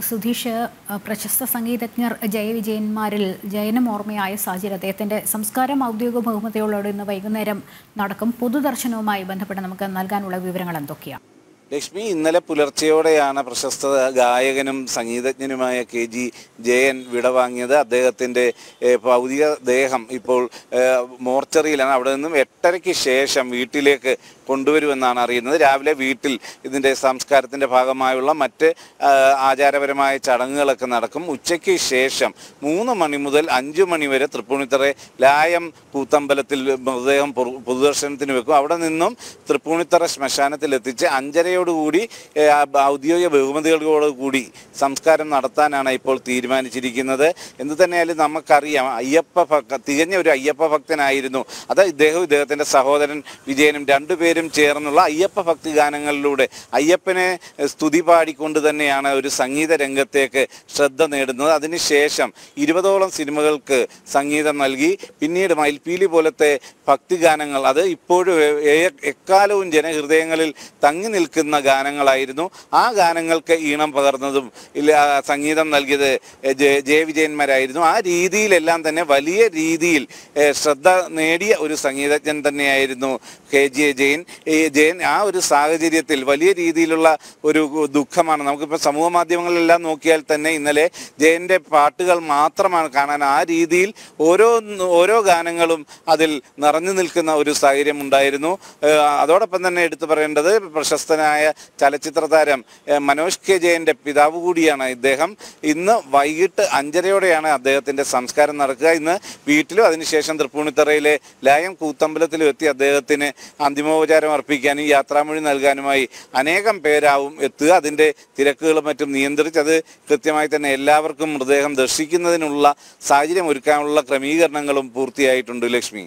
സുധീഷ്, പ്രശസ്ത സംഗീതജ്ഞർ ജയവിജയന്മാരിൽ ജയനും ഓർമ്മയായ സാഹചര്യം അദ്ദേഹത്തിൻ്റെ സംസ്കാരം ഔദ്യോഗിക ബഹുമതികളോടെ ഇന്ന് വൈകുന്നേരം നടക്കും. പൊതുദർശനവുമായി ബന്ധപ്പെട്ട് നമുക്ക് നൽകാനുള്ള വിവരങ്ങൾ എന്തൊക്കെയാണ്? ലക്ഷ്മി, ഇന്നലെ പുലർച്ചെയോടെയാണ് പ്രശസ്ത ഗായകനും സംഗീതജ്ഞനുമായ KG ജയൻ വിടവാങ്ങിയത്. അദ്ദേഹത്തിൻ്റെ ഭൗതിക ദേഹം ഇപ്പോൾ മോർച്ചറിയിലാണ്. അവിടെ നിന്നും 8:30-ക്ക് ശേഷം വീട്ടിലേക്ക് കൊണ്ടുവരുമെന്നാണ് അറിയുന്നത്. രാവിലെ വീട്ടിൽ ഇതിൻ്റെ സംസ്കാരത്തിൻ്റെ ഭാഗമായുള്ള മറ്റ് ആചാരപരമായ ചടങ്ങുകളൊക്കെ നടക്കും. ഉച്ചയ്ക്ക് ശേഷം 3 മണി മുതൽ 5 മണി വരെ തൃപ്പൂണിത്തുറ ലായം കൂത്തമ്പലത്തിൽ മൃതദേഹം പൊതുദർശനത്തിന് വെക്കും. അവിടെ നിന്നും തൃപ്പൂണിത്തുറ ശ്മശാനത്തിൽ എത്തിച്ച് 5:30-യോടുകൂടി ഔദ്യോഗിക ബഹുമതികളോടുകൂടി സംസ്കാരം നടത്താനാണ് ഇപ്പോൾ തീരുമാനിച്ചിരിക്കുന്നത്. എന്തു തന്നെയായാലും നമുക്കറിയാം, തികഞ്ഞ ഒരു അയ്യപ്പ ഭക്തനായിരുന്നു. അത് ഇദ്ദേഹത്തിൻ്റെ സഹോദരൻ വിജയനും രണ്ടുപേരും ചേർന്നുള്ള അയ്യപ്പ ഭക്തി ഗാനങ്ങളിലൂടെ അയ്യപ്പനെ സ്തുതി പാടിക്കൊണ്ട് തന്നെയാണ് ഒരു സംഗീത രംഗത്തേക്ക് ശ്രദ്ധ നേടുന്നത്. അതിനുശേഷം 20ഓളം സിനിമകൾക്ക് സംഗീതം നൽകി. പിന്നീട് മയിൽപ്പീലി പോലത്തെ ഭക്തിഗാനങ്ങൾ, അത് ഇപ്പോഴും എക്കാലവും ജനഹൃദയങ്ങളിൽ തങ്ങി നിൽക്കുന്ന ഗാനങ്ങളായിരുന്നു. ആ ഗാനങ്ങൾക്ക് ഈണം പകർന്നതും സംഗീതം നൽകിയത് ജയവിജയന്മാരായിരുന്നു. ആ രീതിയിലെല്ലാം തന്നെ വലിയ രീതിയിൽ ശ്രദ്ധ നേടിയ ഒരു സംഗീതജ്ഞൻ തന്നെയായിരുന്നു KG ജയൻ. ആ ഒരു സാഹചര്യത്തിൽ വലിയ രീതിയിലുള്ള ഒരു ദുഃഖമാണ്. നമുക്കിപ്പോൾ സമൂഹ മാധ്യമങ്ങളിലെല്ലാം നോക്കിയാൽ തന്നെ ഇന്നലെ ജയൻ്റെ പാട്ടുകൾ മാത്രമാണ് കാണാൻ. ആ രീതിയിൽ ഓരോ ഗാനങ്ങളും അതിൽ നിറഞ്ഞു നിൽക്കുന്ന ഒരു സാഹചര്യം ഉണ്ടായിരുന്നു. അതോടൊപ്പം തന്നെ എടുത്തു പറയേണ്ടത്, പ്രശസ്തനായ ചലച്ചിത്ര താരം മനോജ് K ജയൻ്റെ പിതാവ് കൂടിയാണ് ഇദ്ദേഹം. ഇന്ന് വൈകിട്ട് 5:30-യോടെയാണ് അദ്ദേഹത്തിൻ്റെ സംസ്കാരം നടക്കുക. ഇന്ന് വീട്ടിലും അതിനുശേഷം തൃപ്പൂണിത്തുറയിലെ ലായം കൂത്തമ്പലത്തിലും എത്തി അദ്ദേഹത്തിന് അന്തിമോപചാരം അർപ്പിക്കാനും യാത്രാമൊഴി നൽകാനുമായി അനേകം പേരാവും എത്തുക. അതിൻ്റെ തിരക്കുകളും മറ്റും നിയന്ത്രിച്ച് അത് കൃത്യമായി തന്നെ എല്ലാവർക്കും മൃതദേഹം ദർശിക്കുന്നതിനുള്ള സാഹചര്യം ഒരുക്കാനുള്ള ക്രമീകരണങ്ങളും പൂർത്തിയായിട്ടുണ്ട്. ലക്ഷ്മി.